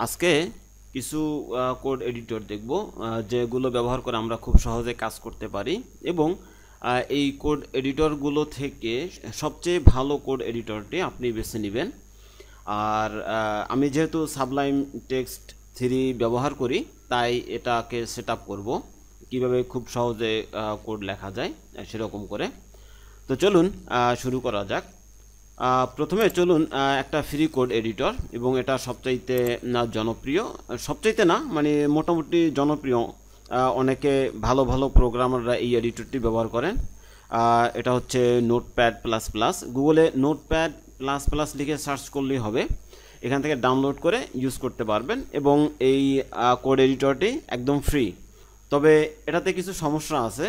আজকে কিছু code editor দেখব যেগুলো ব্যবহার করে আমরা খুব সহজে কাজ করতে পারি এবং এই কোড এডিটরগুলো থেকে সবচেয়ে ভালো কোড এডিটরটি আপনি বেছে নেবেন। আর আমি যেহেতু সাবলাইম টেক্সট 3 ব্যবহার করি তাই এটাকে সেট আপ করবো কীভাবে খুব সহজে কোড লেখা যায় সেরকম করে। তো চলুন শুরু করা যাক। প্রথমে চলুন একটা ফ্রি কোড এডিটর, এবং এটা সবচাইতে জনপ্রিয়, সবচাইতে না মানে মোটামুটি জনপ্রিয়। অনেকে ভালো ভালো প্রোগ্রামাররা এই এডিটরটি ব্যবহার করেন। এটা হচ্ছে নোটপ্যাড প্লাস প্লাস। গুগলে নোটপ্যাড প্লাস প্লাস লিখে সার্চ করলেই হবে, এখান থেকে ডাউনলোড করে ইউজ করতে পারবেন। এবং এই কোড এডিটরটি একদম ফ্রি। তবে এটাতে কিছু সমস্যা আছে,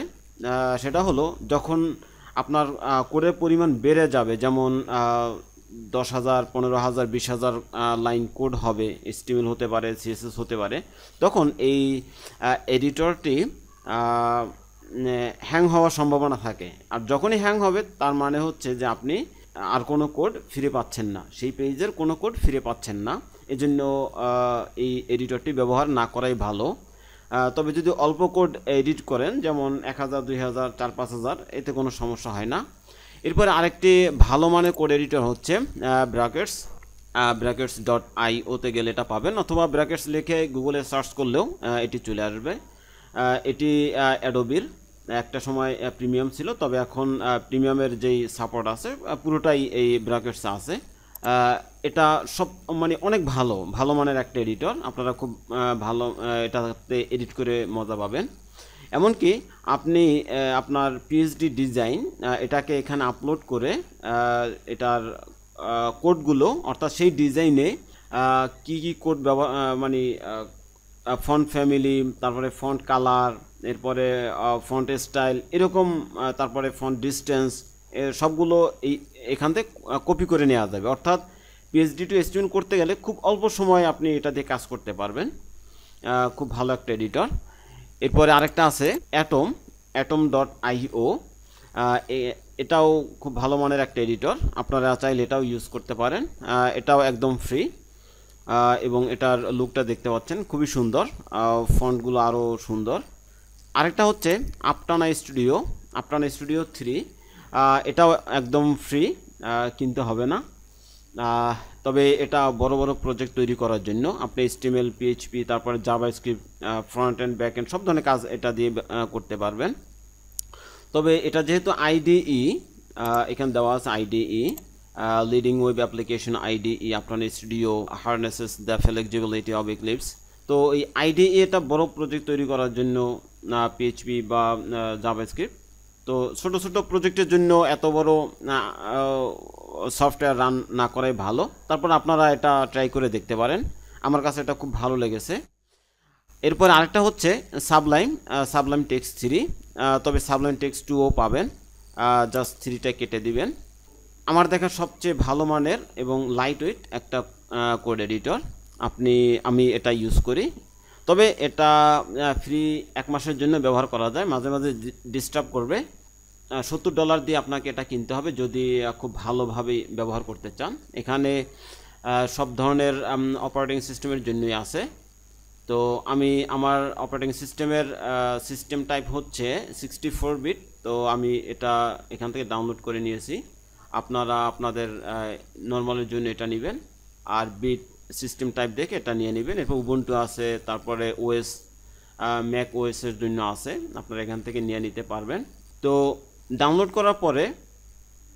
সেটা হলো যখন আপনার কোডের পরিমাণ বেড়ে যাবে, যেমন 10,000, 15,000, 20,000 লাইন কোড হবে, HTML হতে পারে, CSS হতে পারে, তখন এই এডিটরটি হ্যাং হওয়ার সম্ভাবনা থাকে। আর যখনই হ্যাং হবে তার মানে হচ্ছে যে আপনি আর কোনো কোড ফিরে পাচ্ছেন না, সেই পেজের কোনো কোড ফিরে পাচ্ছেন না। এজন্য এই এডিটরটি ব্যবহার না করাই ভালো। তবে যদি অল্প কোড এডিট করেন, যেমন 1,000, 2,000, 4,000, 5,000, এতে কোনো সমস্যা হয় না। এরপরে আরেকটি ভালো মানের কোড এডিটর হচ্ছে brackets.io-তে গেলে এটা পাবেন, অথবা ব্র্যাকেটস লিখে গুগলে সার্চ করলেও এটি চলে আসবে। এটি অ্যাডোবির একটা সময় প্রিমিয়াম ছিল, তবে এখন প্রিমিয়ামের যেই সাপোর্ট আছে পুরোটাই এই ব্র্যাকেটস আছে। এটা সব মানে অনেক ভালো ভালো মানের একটা এডিটর, আপনারা খুব ভালো এটাতে এডিট করে মজা পাবেন। এমনকি আপনি আপনার পিএইচডি ডিজাইন এটাকে এখানে আপলোড করে এটার কোডগুলো, অর্থাৎ সেই ডিজাইনে কি কি কোড ব্যবহার মানে ফন্ট ফ্যামিলি, তারপরে ফন্ট কালার, এরপরে ফন্ট স্টাইল, এরকম, তারপরে ফন্ট ডিস্টেন্স, সবগুলো এখান থেকে কপি করে নেওয়া যাবে। অর্থাৎ পিএইচডি টু HTML করতে গেলে খুব অল্প সময় আপনি এটা দিয়ে কাজ করতে পারবেন। খুব ভালো একটা এডিটর। এরপরে আরেকটা আছে atom.io। এটাও খুব ভালো মানের একটা এডিটর, আপনারা চাইলে এটাও ইউজ করতে পারেন। এটাও একদম ফ্রি, এবং এটার লুকটা দেখতে পাচ্ছেন খুবই সুন্দর, ফন্টগুলো আরও সুন্দর। আরেকটা হচ্ছে আপটানা স্টুডিও 3। এটাও একদম ফ্রি, কিনতে হবে না। তবে এটা বড় বড় প্রজেক্ট তৈরি করার জন্য আপনি HTML, PHP, তারপরে JavaScript, front end back end সব ধরনের কাজ এটা দিয়ে করতে পারবেন। তবে এটা যেহেতু IDE, এখানে দেওয়া আছে IDE, leading web application IDE, আপনার studio harnesses the flexibility of Eclipse. তো এই IDE এটা বড় প্রজেক্ট তৈরি করার জন্য, PHP বা জাভাস্ক্রিপ্ট। তো ছোট ছোট প্রজেক্টের জন্য এত বড় সফটওয়্যার রান না করাই ভালো। তারপর আপনারা এটা ট্রাই করে দেখতে পারেন, আমার কাছে এটা খুব ভালো লেগেছে। এরপর আরেকটা হচ্ছে সাবলাইম টেক্সট 3। তবে সাবলাইম টেক্সট 2ও পাবেন, জাস্ট 3টা কেটে দিবেন। আমার দেখা সবচেয়ে ভালো মানের এবং লাইট ওয়েট একটা কোড এডিটর, আমি এটা ইউজ করি। তবে এটা ফ্রি 1 মাসের জন্য ব্যবহার করা যায়, মাঝে মাঝে ডিস্টার্ব করবে। $70 দিয়ে আপনাকে এটা কিনতে হবে যদি খুব ভালোভাবে ব্যবহার করতে চান। এখানে সব ধরনের অপারেটিং সিস্টেমের জন্যই আছে। তো আমার অপারেটিং সিস্টেম টাইপ হচ্ছে 64 বিট। তো আমি এটা এখান থেকে ডাউনলোড করে নিয়েছি। আপনারা আপনাদের নর্মালের জন্য এটা নেবেন, আর বিট সিস্টেম টাইপ দেখে এটা নিয়ে নেবেন। এরপর উবুন্টু আছে, তারপরে ম্যাক ওএসের জন্য আছে, আপনারা এখান থেকে নিয়ে নিতে পারবেন। তো ডাউনলোড করার পরে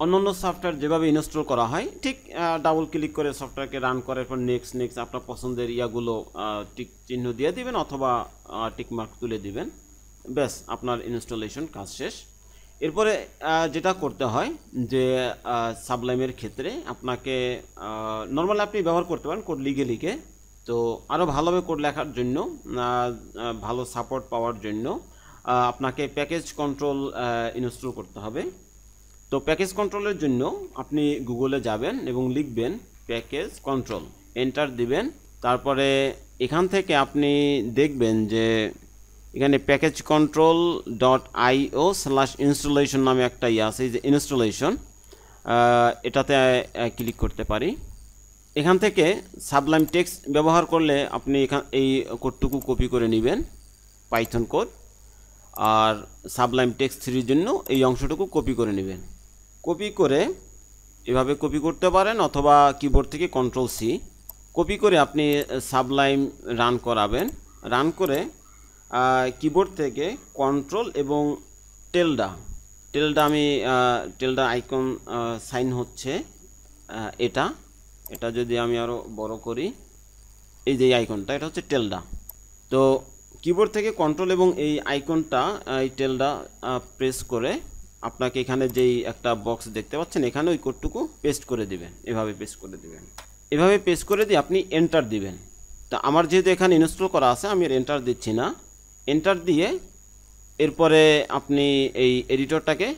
অন্যান্য সফটওয়্যার যেভাবে ইনস্টল করা হয় ঠিক ডাবল ক্লিক করে সফটওয়্যারকে রান করার পর নেক্সট আপনার পছন্দের ইয়াগুলো টিক চিহ্ন দিয়ে দিবেন, অথবা টিক মার্ক তুলে দিবেন, ব্যাস আপনার ইনস্টলেশন কাজ শেষ। এরপরে যেটা করতে হয় যে সাবলাইমের ক্ষেত্রে আপনাকে নর্মালি আপনি ব্যবহার করতে পারেন কোড লিখে। তো আরও ভালোভাবে কোড লেখার জন্য, ভালো সাপোর্ট পাওয়ার জন্য আপনাকে প্যাকেজ কন্ট্রোল ইনস্টল করতে হবে। তো প্যাকেজ কন্ট্রোলের জন্য আপনি গুগলে যাবেন এবং লিখবেন প্যাকেজ কন্ট্রোল, এন্টার দিবেন। তারপরে এখান থেকে আপনি দেখবেন যে এখানে প্যাকেজ control.io/installation নামে একটা আছে, এই যে ইনস্টলেশন, এটাতে ক্লিক করতে পারি। এখান থেকে সাবলাইম টেক্সট ব্যবহার করলে আপনি এই কোডটুকু কপি করে নেবেন, পাইথন কোড, আর সাবলাইম টেক্সট 3 জন্য এই অংশটুকু কপি করে নেবেন। কপি করে এভাবে কপি করতে পারেন, অথবা কিবোর্ড থেকে Ctrl+C কপি করে আপনি সাবলাইম রান করাবেন। রান করে কিবোর্ড থেকে কন্ট্রোল এবং টেলডা আমি টেলডা আইকন সাইন হচ্ছে এটা যদি আমি আরও বড় করি, এই যে আইকনটা, এটা হচ্ছে টেলডা। তো কিবোর্ড থেকে কন্ট্রোল এবং এই আইকনটা, এই টেলডা প্রেস করে আপনাকে এখানে যেই একটা বক্স দেখতে পাচ্ছেন, এখানে ওই কোডটুকু পেস্ট করে দিবেন। এভাবে পেস্ট করে দিবেন। এভাবে পেস্ট করে দিয়ে আপনি এন্টার দিবেন। তো আমার যেহেতু এখানে ইনস্টল করা আছে, আমি আর এন্টার দিচ্ছি না। এন্টার দিয়ে এরপরে আপনি এই এডিটরটাকে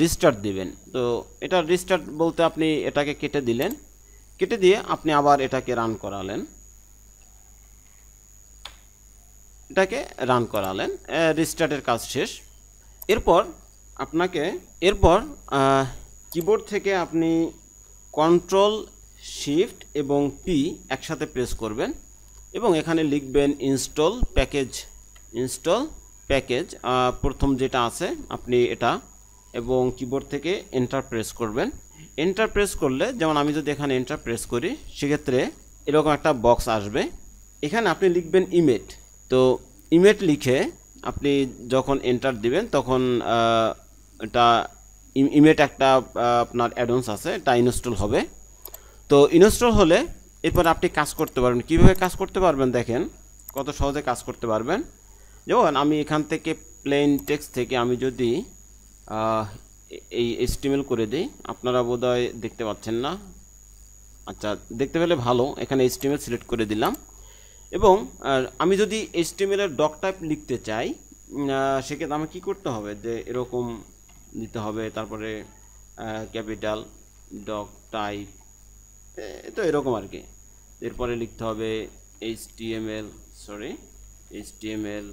রিস্টার্ট দিবেন। তো এটা রিস্টার্ট বলতে আপনি এটাকে কেটে দিলেন, কেটে দিয়ে আপনি আবার এটাকে রান করালেন, রিস্টার্টের কাজ শেষ। এরপর কিবোর্ড থেকে আপনি কন্ট্রোল শিফট এবং পি একসাথে প্রেস করবেন এবং এখানে লিখবেন ইনস্টল প্যাকেজ, প্রথম যেটা আছে আপনি এটা, এবং কিবোর্ড থেকে এন্টার প্রেস করবেন। এন্টার প্রেস করলে, যেমন আমি যদি এখানে এন্টার প্রেস করি, সেক্ষেত্রে এরকম একটা বক্স আসবে। এখানে আপনি লিখবেন ইমেট। তো ইমেট লিখে আপনি যখন এন্টার দিবেন, তখন এটা ইমেট একটা আপনার অ্যাডন্স আছে, এটা ইনস্টল হবে। তো ইনস্টল হলে এরপর আপনি কাজ করতে পারবেন। কীভাবে কাজ করতে পারবেন দেখেন, কত সহজে কাজ করতে পারবেন। যেমন আমি এখান থেকে প্লেন টেক্সট থেকে আমি যদি এই HTML করে দিই, আপনারা বোধহয় দেখতে পাচ্ছেন না। আচ্ছা, দেখতে পেলে ভালো। এখানে HTML সিলেক্ট করে দিলাম এবং আমি যদি HTML এর ডক টাইপ লিখতে চাই, সেক্ষেত্রে আমি কী করতে হবে, যে এরকম দিতে হবে, তারপরে ক্যাপিটাল ডক টাইপ, তো এরকম আর কি। এরপরে লিখতে হবে HTML,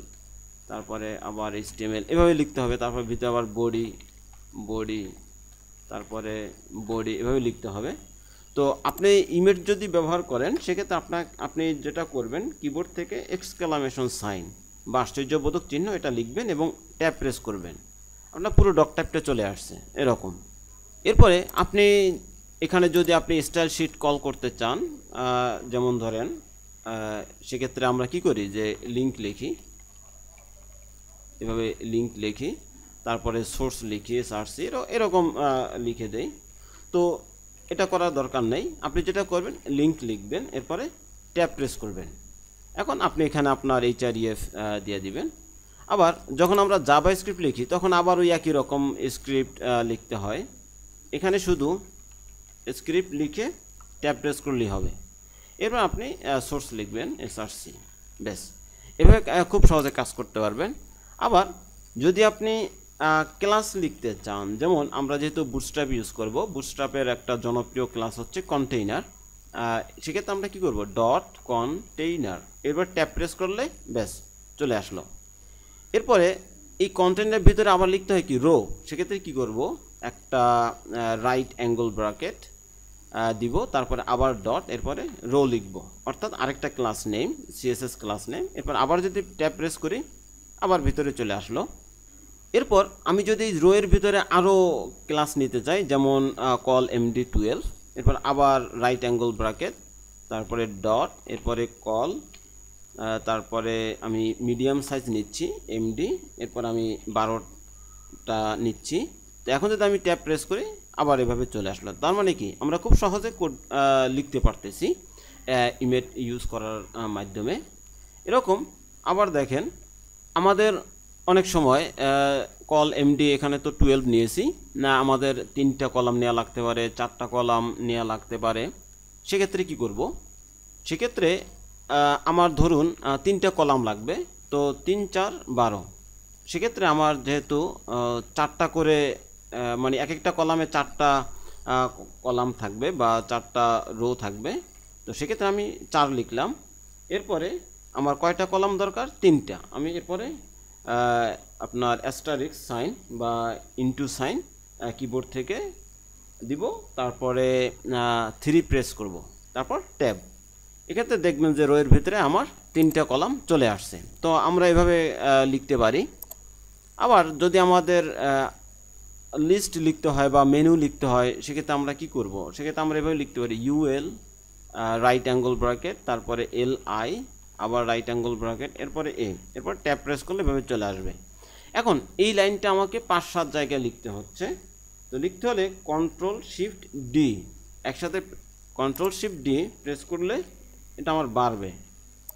তারপরে আবার HTML, এভাবে লিখতে হবে। তারপর ভিতরে আবার বডি, তারপরে বডি, এভাবে লিখতে হবে। তো আপনি ইমেজ যদি ব্যবহার করেন, সেক্ষেত্রে আপনি যেটা করবেন, কিবোর্ড থেকে এক্সক্লামেশন সাইন বা আশ্চর্যবোধক চিহ্ন এটা লিখবেন এবং ট্যাব প্রেস করবেন। আপনার পুরো ডক টাইপটা চলে আসছে এরকম। এরপরে আপনি এখানে যদি আপনি স্টাইল শিট কল করতে চান, যেমন ধরেন, সেক্ষেত্রে আমরা কি করি, যে লিঙ্ক লিখি, এভাবে লিঙ্ক লিখি, তারপরে সোর্স লিখি, সার্চি, এরকম লিখে দেই। তো এটা করার দরকার নেই। আপনি যেটা করবেন, লিঙ্ক লিখবেন, এরপরে ট্যাব প্রেস করবেন। এখন আপনি এখানে আপনার href দিয়ে দিবেন। আবার যখন আমরা জাভা স্ক্রিপ্ট লিখি, তখন আবার ওই একই রকম স্ক্রিপ্ট লিখতে হয়। এখানে শুধু স্ক্রিপ্ট লিখে ট্যাব প্রেস করলেই হবে। এরপর আপনি সোর্স লিখবেন, src, ব্যাস। এভাবে খুব সহজে কাজ করতে পারবেন। আবার যদি আপনি ক্লাস লিখতে চান, যেমন আমরা যেহেতু বুটস্ট্র্যাপ ইউজ করব, বুটস্ট্র্যাপের একটা জনপ্রিয় ক্লাস হচ্ছে কন্টেইনার। সেক্ষেত্রে আমরা কি করব, ডট কন্টেইনার, এরপর ট্যাব প্রেস করলে ব্যাস চলে আসলো। এরপরে এই কন্টেইনারের ভিতরে আবার লিখতে হয় কি, রো। সেক্ষেত্রে কি করব, একটা রাইট অ্যাঙ্গেল ব্র্যাকেট দিব, তারপরে আবার ডট, এরপরে রো লিখব, অর্থাৎ আরেকটা class name, CSS class name. এরপর আবার যদি ট্যাব প্রেস করি, আবার ভিতরে চলে আসলো। এরপর আমি যদি রো এর ভিতরে আরও ক্লাস নিতে চাই, যেমন কল MD12, এরপর আবার রাইট অ্যাঙ্গেল ব্র্যাকেট, তারপরে ডট, এরপরে কল, তারপরে আমি মিডিয়াম সাইজ নিচ্ছি MD, এরপর আমি 12টা নিচ্ছি। তো এখন যদি আমি ট্যাব প্রেস করি, আবার এভাবে চলে আসলো। তার মানে কি, আমরা খুব সহজে কোড লিখতে পারতেছি ইমেজ ইউজ করার মাধ্যমে। এরকম আবার দেখেন, আমাদের অনেক সময় কল MD এখানে তো 12 নিয়েছি না, আমাদের 3টা কলাম নেওয়া লাগতে পারে, 4টা কলাম নেওয়া লাগতে পারে। সেক্ষেত্রে কি করব, সেক্ষেত্রে আমার ধরুন 3টা কলাম লাগবে, তো 3 4 12। সেক্ষেত্রে আমার যেহেতু 4টা করে, মানে এক একটা কলামে 4টা কলাম থাকবে বা 4টা রো থাকবে, তো সেক্ষেত্রে আমি 4 লিখলাম। এরপরে আমার কয়টা কলাম দরকার, 3টা। আমি এরপরে আপনার অ্যাস্টারিস্ক সাইন বা ইনটু সাইন কিবোর্ড থেকে দিব, তারপরে 3 প্রেস করব, তারপর ট্যাব। এক্ষেত্রে দেখবেন যে রোয়ের ভিতরে আমার 3টা কলাম চলে আসছে। তো আমরা এভাবে লিখতে পারি। আবার যদি আমাদের লিস্ট লিখতে হয় বা মেনু লিখতে হয়, সেক্ষেত্রে আমরা কি করব? সেক্ষেত্রে আমরা এভাবে লিখতে পারি UL রাইট অ্যাঙ্গেল ব্র্যাকেট, তারপরে LI, আবার রাইট অ্যাঙ্গেল ব্র্যাকেট, এরপরে A, এরপর ট্যাব প্রেস করলে এভাবে চলে আসবে। এখন এই লাইনটা আমাকে 5-7 জায়গায় লিখতে হচ্ছে। তো লিখতে হলে Ctrl+Shift+D, একসাথে Ctrl+Shift+D প্রেস করলে এটা আমার বাড়বে।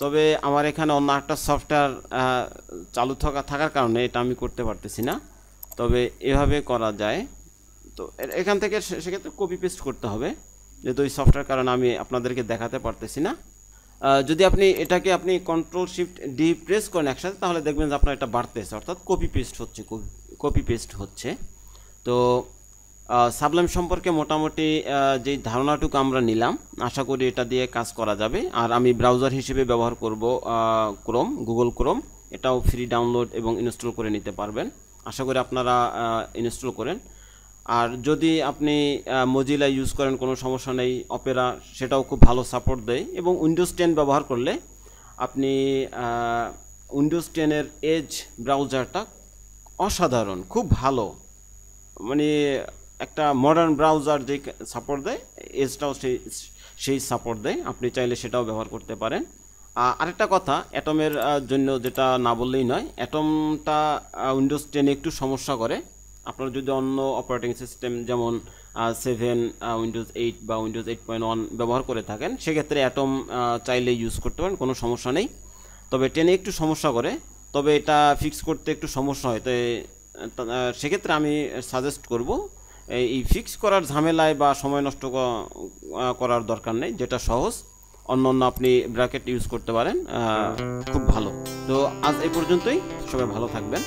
তবে আমার এখানে অন্য একটা সফটওয়্যার চালু থাকার কারণে এটা আমি করতে পারতেছি না, তবে এভাবে করা যায়। তো এখান থেকে সেক্ষেত্রে কপি পেস্ট করতে হবে, যেহেতু ওই সফটওয়্যার কারণে আমি আপনাদেরকে দেখাতে পারতেছি না। যদি আপনি এটাকে Ctrl+Shift+D প্রেস করেন একসাথে, তাহলে দেখবেন যে আপনার এটা বাড়তেছে, অর্থাৎ কপি পেস্ট হচ্ছে। তো সাবলাইম সম্পর্কে মোটামুটি যে ধারণাটুকু আমরা নিলাম, আশা করি এটা দিয়ে কাজ করা যাবে। আর আমি ব্রাউজার হিসেবে ব্যবহার করব গুগল ক্রোম। এটাও ফ্রি ডাউনলোড এবং ইনস্টল করে নিতে পারবেন। আশা করি আপনারা ইনস্টল করেন। আর যদি আপনি মজিলা ইউজ করেন, কোনো সমস্যা নেই, অপেরা সেটাও খুব ভালো সাপোর্ট দেয়। এবং উইন্ডোজ 10 ব্যবহার করলে আপনি উইন্ডোজ 10-এর এজ ব্রাউজারটা অসাধারণ, খুব ভালো, মানে একটা মডার্ন ব্রাউজার যে সাপোর্ট দেয়, এজটাও সেই সাপোর্ট দেয়। আপনি চাইলে সেটাও ব্যবহার করতে পারেন। আরেকটা কথা, অ্যাটমের জন্য যেটা না বললেই নয়, অ্যাটমটা উইন্ডোজ 10 একটু সমস্যা করে। আপনারা যদি অন্য অপারেটিং সিস্টেম যেমন 7, উইন্ডোজ 8 বা উইন্ডোজ 8.1 ব্যবহার করে থাকেন, সেক্ষেত্রে অ্যাটম চাইলে ইউজ করতে পারেন, কোনো সমস্যা নেই। তবে 10-এ একটু সমস্যা করে, তবে এটা ফিক্স করতে একটু সমস্যা হয়। তাই সেক্ষেত্রে আমি সাজেস্ট করব এই ফিক্স করার ঝামেলায় বা সময় নষ্ট করার দরকার নেই, যেটা সহজ অন্য আপনি ব্র্যাকেট ইউজ করতে পারেন, খুব ভালো। তো আজ এই পর্যন্তই, সবাই ভালো থাকবেন।